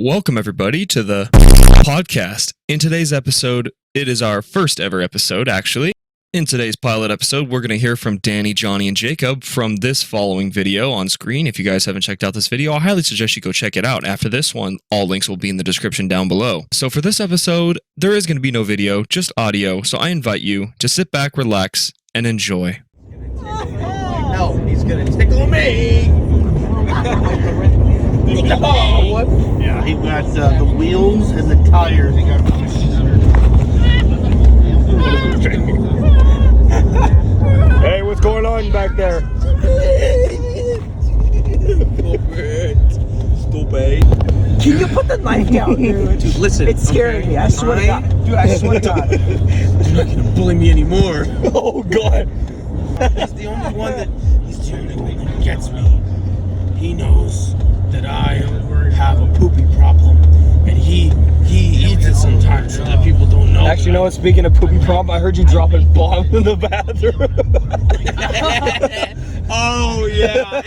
Welcome, everybody, to the podcast. In today's episode, it is our first ever episode, actually. In today's pilot episode, we're going to hear from Danny, Johnny, and Jacob from this following video on screen. If you guys haven't checked out this video, I highly suggest you go check it out. After this one, all links will be in the description down below. So for this episode, there is going to be no video, just audio. So I invite you to sit back, relax, and enjoy. No, he's going to tickle me. No. Yeah, he got the wheels and the tires. He got Hey, what's going on back there? Stupid. Can you put the knife down, dude? Dude, listen. It's scaring me. I swear to God. Dude, I swear to God. You're not gonna bully me anymore. Oh, God. He's the only one that gets me. He knows that I have a poopy problem, and he eats it sometimes so that people don't know. Actually, you know what? Speaking of poopy problem, I heard you dropping bombs in the bathroom. Oh yeah,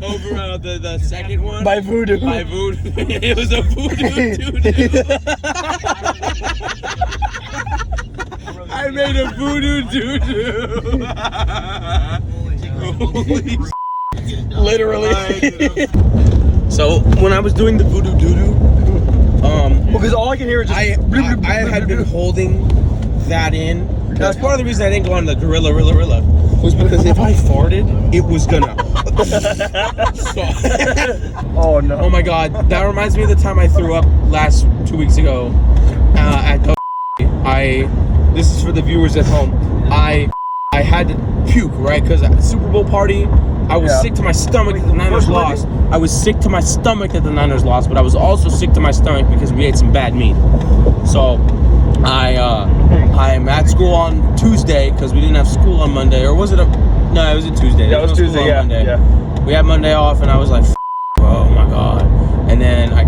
over the second one. By voodoo. By voodoo. It was a voodoo doo-doo. I made a voodoo doo-doo. Holy Literally. So when I was doing the voodoo doo-doo, because all I can hear is just... I had been holding that in. That's part of the reason I didn't go on the gorilla was because if I farted, it was gonna. Oh no. Oh my God, that reminds me of the time I threw up 2 weeks ago at the. This is for the viewers at home. I had to puke, right? Because at the Super Bowl party, I was sick to my stomach that the Niners lost. I was sick to my stomach that the Niners lost, but I was also sick to my stomach because we ate some bad meat. So I'm at school on Tuesday because we didn't have school on Monday, or was it no, it was a Tuesday. Yeah, it was Tuesday, yeah. We had Monday off, and I was like, oh my God. And then I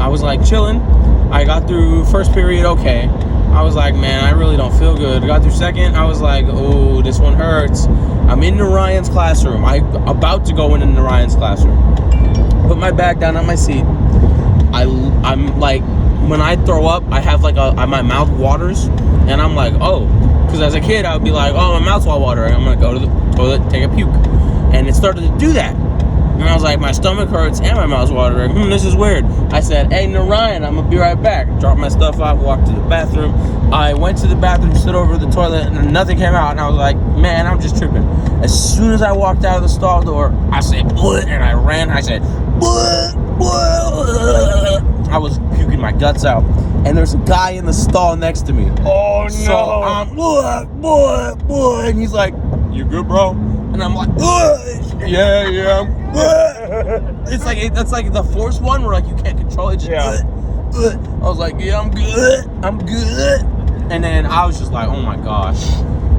was like chilling. I got through first period, okay. I was like, man, I really don't feel good. I got through second, I was like, oh, this one hurts. I'm in Ryan's classroom. I'm about to go in Ryan's classroom. Put my bag down on my seat. I'm like, when I throw up, I have like my mouth waters, and I'm like, oh, because as a kid, I would be like, oh, my mouth's all watering. I'm gonna go to the toilet, take a puke, and it started to do that. And I was like, my stomach hurts and my mouth's watering. This is weird. I said, hey, Narayan, I'm gonna be right back. Dropped my stuff off, walked to the bathroom. I went to the bathroom, stood over the toilet, and nothing came out. And I was like, man, I'm just tripping. As soon as I walked out of the stall door, I said, bleh, and I ran. I said, bleh, bleh. I was puking my guts out. And there's a guy in the stall next to me. Oh, no. So I'm, bleh, and he's like, you good, bro? And I'm like, yeah, I'm It's like that's like the force one where like you can't control it. Just, I was like, yeah, I'm good. And then I was just like, oh my gosh.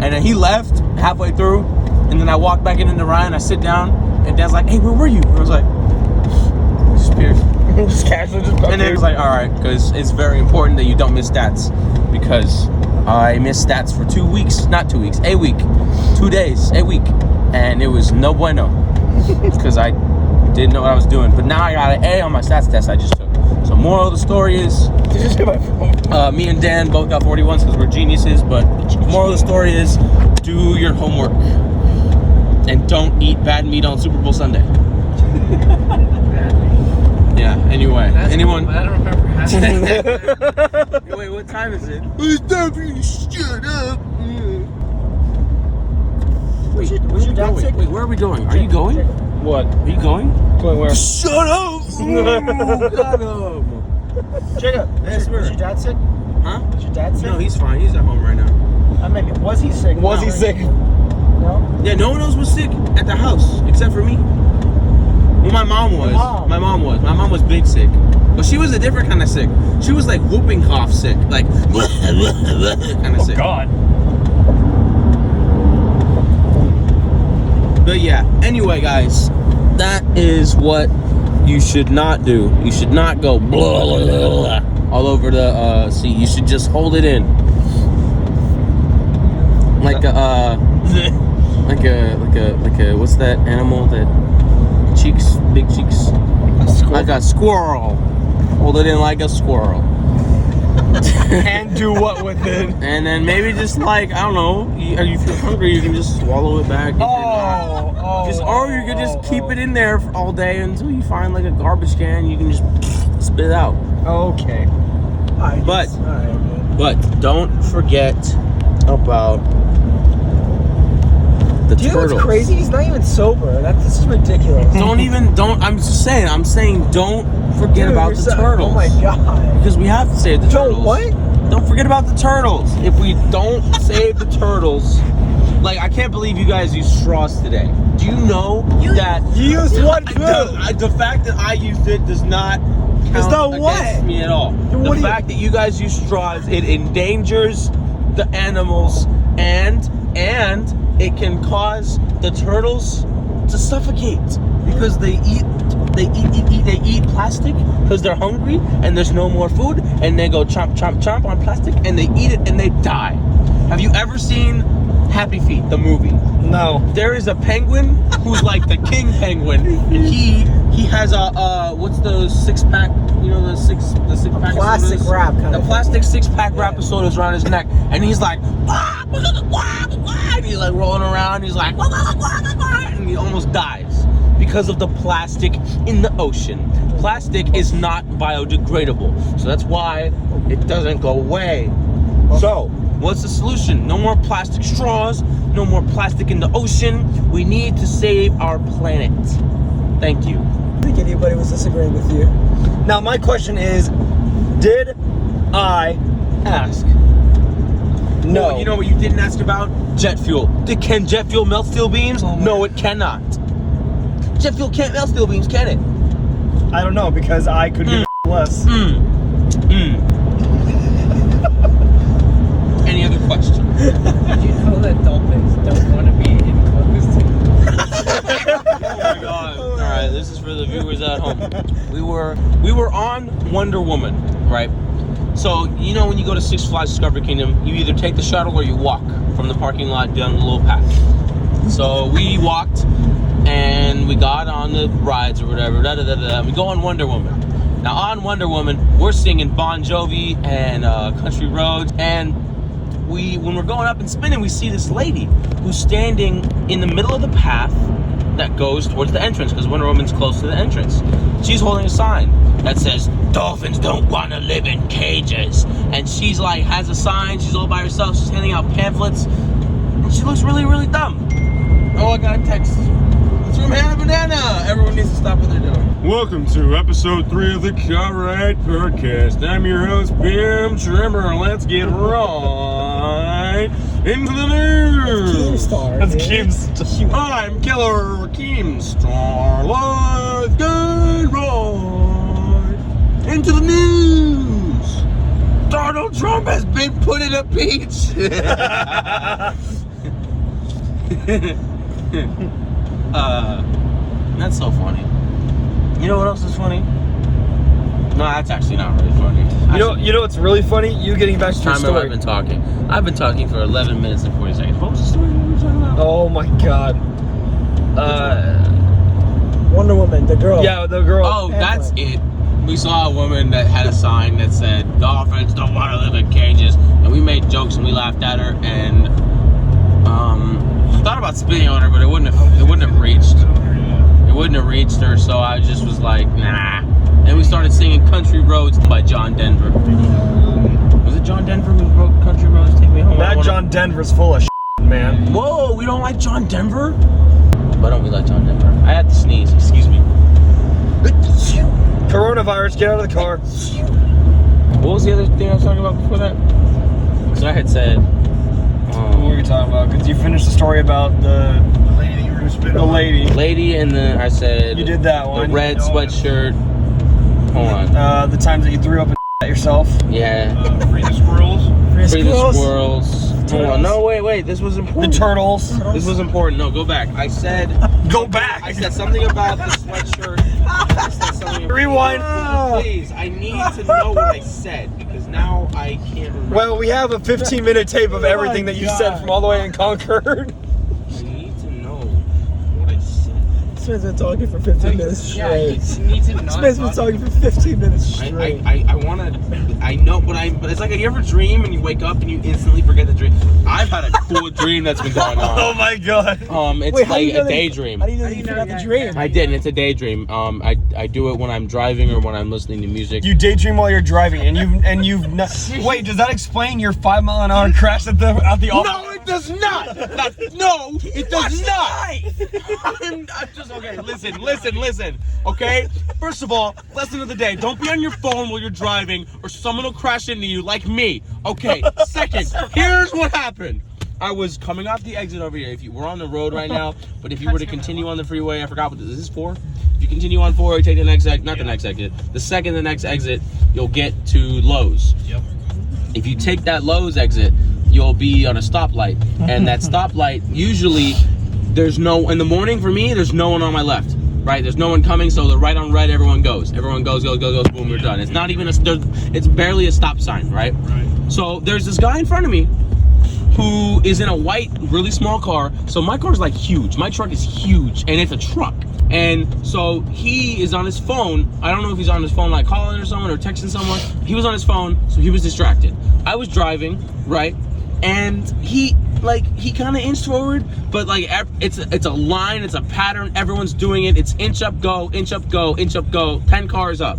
And then he left halfway through, and then I walked back into Ryan. I sit down, and Dad's like, hey, where were you? And I was like, disappeared. Just casually just... And then he was like, all right, because it's very important that you don't miss stats, because I missed stats for 2 weeks, not 2 weeks, a week, 2 days, a week, and it was no bueno, because I didn't know what I was doing. But now I got an A on my stats test I just took. So moral of the story is, Did you say my phone? Me and Dan both got 41s because we're geniuses, but moral of the story is, do your homework, and don't eat bad meat on Super Bowl Sunday. Yeah, anyway. Anyone? I don't remember having Wait, what time is it? It's time for you to shut up. Was your dad sick? Wait, where are we going? Are you going? What? Are you going? Going where? Shut up! Got him. Jacob, was your dad sick? Huh? Was your dad sick? No, he's fine. He's at home right now. I mean, was he sick? Was he sick? No? Yeah, no one else was sick at the house except for me. Well, my mom was. My mom was big sick. But she was a different kind of sick. She was like whooping cough sick. Like, kind of sick. God. But yeah, anyway, guys, that is what you should not do. You should not go blah, blah, blah, blah, all over the seat. You should just hold it in. Like a what's that animal that cheeks, big cheeks? Like a squirrel. Hold it in like a squirrel. And do what with it? And then maybe just like, I don't know, if you feel hungry, you can just swallow it back. Or you can just keep it in there all day until you find like a garbage can. You can just spit it out. Okay. But don't forget about the Do you know turtles. what's crazy? He's not even sober. This is ridiculous. I'm saying don't forget about the turtles. Oh my god. Because we have to save the turtles. What? Don't forget about the turtles. If we don't save the turtles, like, I can't believe you guys use straws today. Do you know that You used what food? the fact that I used it does not count not against what? me at all. The fact that you guys use straws, it endangers the animals and it can cause the turtles to suffocate because they eat plastic because they're hungry and there's no more food, and they go chomp chomp chomp on plastic and they eat it and they die. Have you ever seen Happy Feet, the movie? No. There is a penguin who's like the king penguin, and he has a what's the 6-pack? You know, the six pack plastic sodas? wrap kind the of plastic 6-pack wrap of sodas around his neck, and he's like, and he's like rolling around. He's like, and he almost dies because of the plastic in the ocean. Plastic is not biodegradable, so that's why it doesn't go away. So, what's the solution? No more plastic straws, no more plastic in the ocean. We need to save our planet. Thank you. I think anybody was disagreeing with you. Now, my question is, did I ask? No. Well, you know what you didn't ask about? Jet fuel. Can jet fuel melt steel beams? No, it cannot. Jet fuel can't melt steel beams, can it? I don't know, because I could give a less. Any other questions? Did you know that dolphins don't want to be enclosed? Oh my god. Alright, this is for the viewers at home. We were on Wonder Woman, right? So, you know when you go to Six Flags Discovery Kingdom, you either take the shuttle or you walk from the parking lot down the little path. So we walked and we got on the rides or whatever, we go on Wonder Woman. Now on Wonder Woman, we're singing Bon Jovi and Country Roads, and when we're going up and spinning, we see this lady who's standing in the middle of the path that goes towards the entrance, because Wonder Woman's close to the entrance. She's holding a sign that says, "Dolphins don't want to live in cages." And she's like, has a sign, she's all by herself, she's handing out pamphlets, and she looks really, really dumb. Oh, I got a text. It's from Hannah Banana. Everyone needs to stop what they're doing. Welcome to episode 3 of the Copyright Podcast. I'm your host, Bim Trimmer. Let's get right into the news. Keemstar. That's dude. Keemstar. I'm Killer Keemstar. Let's get right into the news. Donald Trump has been put in a beach. That's so funny. You know what else is funny? No, that's actually not really funny. You know what's really funny? You getting back to your I've story. been talking. I've been talking for 11 minutes and 40 seconds. What was the story we were talking about? Oh my god. Wonder Woman, the girl. Yeah, the girl. Oh, that's it. We saw a woman that had a sign that said, "Dolphins don't want to live in cages," and we made jokes and we laughed at her, and I thought about spitting on her, but it wouldn't have reached. It wouldn't have reached her, so I just was like, nah. And we started singing "Country Roads" by John Denver. Was it John Denver who wrote "Country Roads"? Take me home. That John Denver's full of shit, man. Whoa, we don't like John Denver? Why don't we like John Denver? I had to sneeze. Excuse me. Coronavirus, get out of the car. What was the other thing I was talking about before that? Because I had said... What were you talking about? Because you finished the story about the lady that you were going to spit on. The lady. And then I said... You did that one. The red sweatshirt. Hold on. The times that you threw up and at yourself. Yeah. Free the squirrels. Free the squirrels. Hold on. No, wait. This was important. The turtles. This was important. No, go back. I said... Go back! I said something about the sweatshirt. I said something about... Rewind. Please, I need to know what I said, because now I can't remember. Well, we have a 15-minute tape of everything that you said from all the way in Concord. I need to know what I said. This man's been talking for 15 minutes Yeah, you straight. need to This not man's been talk. talking for 15 minutes straight. I want to. I know, but it's like you ever dream and you wake up and you instantly forget the dream. I've had a cool dream that's been going on. Oh my god. It's Wait, how do you like know a that- daydream. How do you know that you forgot the dream? I didn't. It's a daydream. I do it when I'm driving or when I'm listening to music. You daydream while you're driving, and you've not. Wait, does that explain your 5-mile-an-hour crash at the office? No, it does not. No, it does not. I'm just okay. Listen. Okay. First of all, lesson of the day: don't be on your phone while you're driving, or someone will crash into you, like me. Okay. Second, here's what happened. I was coming off the exit over here. We're on the road right now, but if you were to continue on the freeway, I forgot what this is for. If you continue on 4, you take the next exit, not the next exit. The second the next exit, you'll get to Lowe's. Yep. If you take that Lowe's exit, you'll be on a stoplight, and that stoplight usually there's no in the morning for me. There's no one on my left. Right, there's no one coming, so the right on red, everyone goes. Everyone goes, boom, we're done. It's not even it's barely a stop sign, right? So there's this guy in front of me who is in a white, really small car. So my car is like huge. My truck is huge, and it's a truck. And so he is on his phone. I don't know if he's on his phone like calling or someone or texting someone. He was on his phone, so he was distracted. I was driving, right? And he kind of inched forward, but like it's a line, it's a pattern. Everyone's doing it. It's inch up, go, inch up, go, inch up, go. 10 cars up.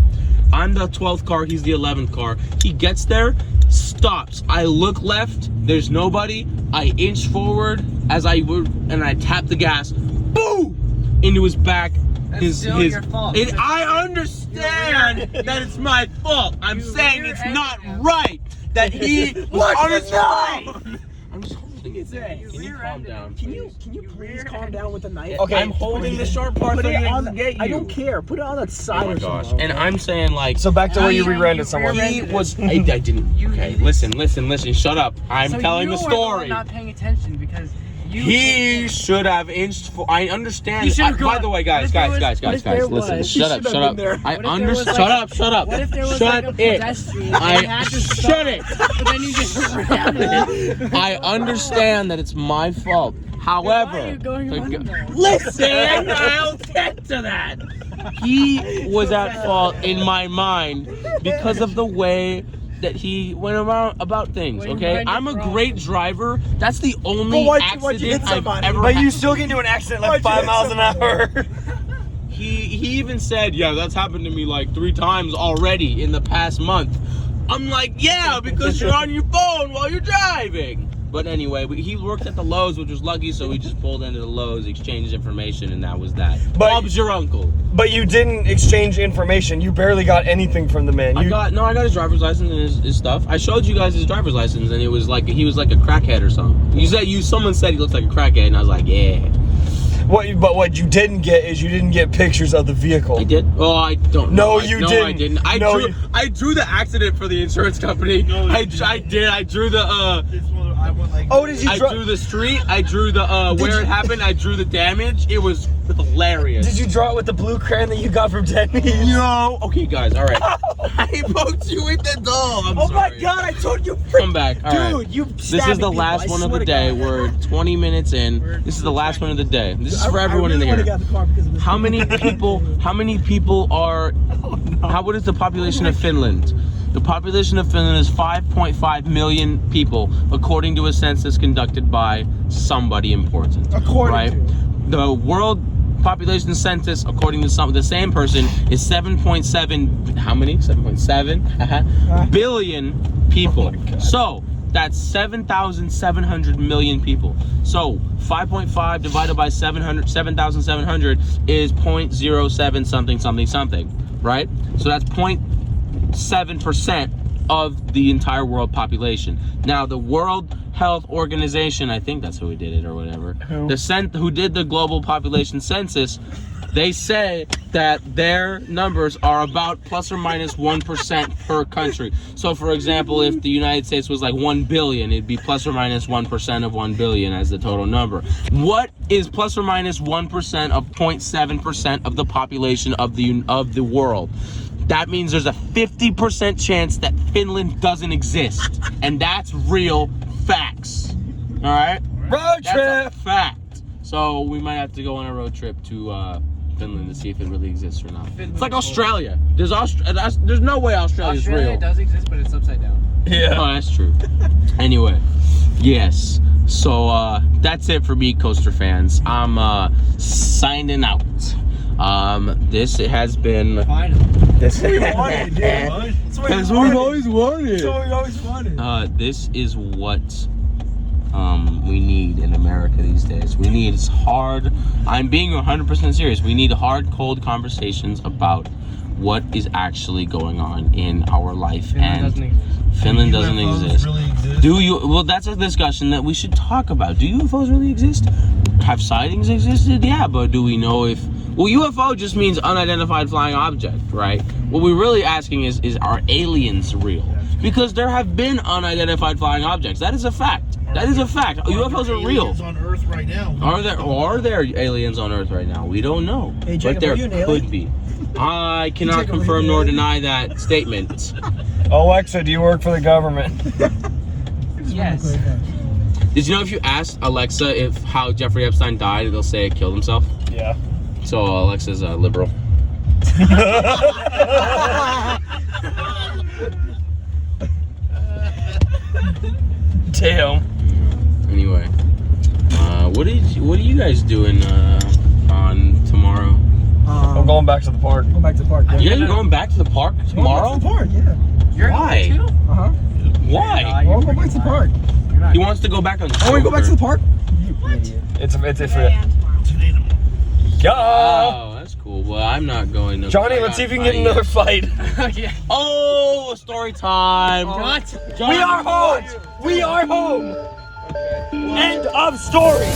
I'm the 12th car. He's the 11th car. He gets there, stops. I look left. There's nobody. I inch forward and I tap the gas. Boom! Into his back. That's still your fault. I understand that it's my fault. I'm saying it's not right that he was on his phone. I'm just holding it there. Can you calm down? Can you please calm down with the knife? Okay, I'm holding the sharp part so he doesn't get you. I don't care. Put it on that side Oh my or gosh. something. And I'm saying like. So back to where you rear-ended someone. He was. I didn't. Okay, listen. Shut up. I'm telling the story. Not paying attention because He should have inched for. I understand. He should've By gone- the way, guys, what if there listen. was- Shut up. I understand. Shut up. What if there was Shut like a it. pedestrian? I and you had to stop, shut it. But then you just ran it. I understand that it's my fault. However, Why are you going on there? listen, I'll get to that. He was at fault in my mind because of the way that he went about things. Well, you Okay, find I'm a it wrong. great driver. That's the only why'd you hit accident I've somebody? ever But had. you still get into an accident like 5 miles an hour. He even said, yeah, that's happened to me like 3 times already in the past month. I'm like, yeah, because you're on your phone while you're driving. But anyway, he worked at the Lowe's, which was lucky, so we just pulled into the Lowe's, exchanged information, and that was that. But- Bob's your uncle. But you didn't exchange information. You barely got anything from the man. I got his driver's license and his stuff. I showed you guys his driver's license, and it was like he was like a crackhead or something. Someone said he looked like a crackhead, and I was like, yeah. What you didn't get is you didn't get pictures of the vehicle. I did? Oh, I don't know. No, you No, I didn't. didn't. No, I drew the accident for the insurance company. No, you I didn't. did. I drew the Oh, did you I draw? drew the street. I drew the where it happened. I drew the damage. It was hilarious. Did you draw it with the blue crayon that you got from Denny's? No. Okay, guys. All right. I poked you with the doll. I'm Oh my sorry. god, I told you. Come back. All right. Dude, you This is the last one of the day. We're 20 minutes in. This is the last one of the day. This is for everyone in here. How many people are? What is the population of Finland? The population of Finland is 5.5 million people, according to a census conducted by somebody important. Right? The world population census, according to the same person, is 7.7. How many? 7.7 billion people. So that's 7,700 million people. So 5.5 divided by 7,700 is 0.07 something, right? So that's 0.7% of the entire world population. Now, the World Health Organization, I think that's who did it or whatever, who did the global population census, they say that their numbers are about plus or minus 1% per country. So, for example, if the United States was like 1 billion, it'd be plus or minus 1% of 1 billion as the total number. What is plus or minus 1% of 0.7% of the population of the world? That means there's a 50% chance that Finland doesn't exist. And that's real facts. All right? Road That's trip. a fact. So we might have to go on a road trip to Finland to see if it really exists or not. It's like Australia. There's no way Australia's Australia real. does exist, but it's upside down. Yeah. Oh, that's true. Anyway, yes. So that's it for me, Coaster fans. I'm signing out. This has been. Finally. This That's what we've always wanted. That's what we always wanted. This is what we need in America these days. We need hard. I'm being 100% serious. We need hard, cold conversations about what is actually going on in our life. Finland doesn't exist. Really exist? Do you? Well, that's a discussion that we should talk about. Do UFOs really exist? Have sightings existed? Yeah, but do we know if? Well, UFO just means unidentified flying object, right? What we're really asking is are aliens real? Because there have been unidentified flying objects. That is a fact. That is a fact. UFOs are real. On Earth right now. Are there aliens on Earth right now? We don't know. Hey, Jacob, but there are you an alien? could be. I cannot Jacob, are you confirm an nor alien? deny that statement. Alexa, do you work for the government? Yes. Did you know if you asked Alexa if how Jeffrey Epstein died, it'll say killed himself? Yeah. So Alexa's a liberal. Damn. Anyway, what are you guys doing on tomorrow? I'm going back to the park. Go back to the park. You guys are going back to the park tomorrow? Go back to the park, yeah. You're Why? going too? Uh-huh. Why? Well, go back to the park. You're not. He wants to go back on. Oh, we go back to the park? It's for Oh, that's cool. Well, I'm not going to. Johnny, let's see if you can get another fight. Okay. Oh, story time. What? Johnny, We are home. We are home. End of story.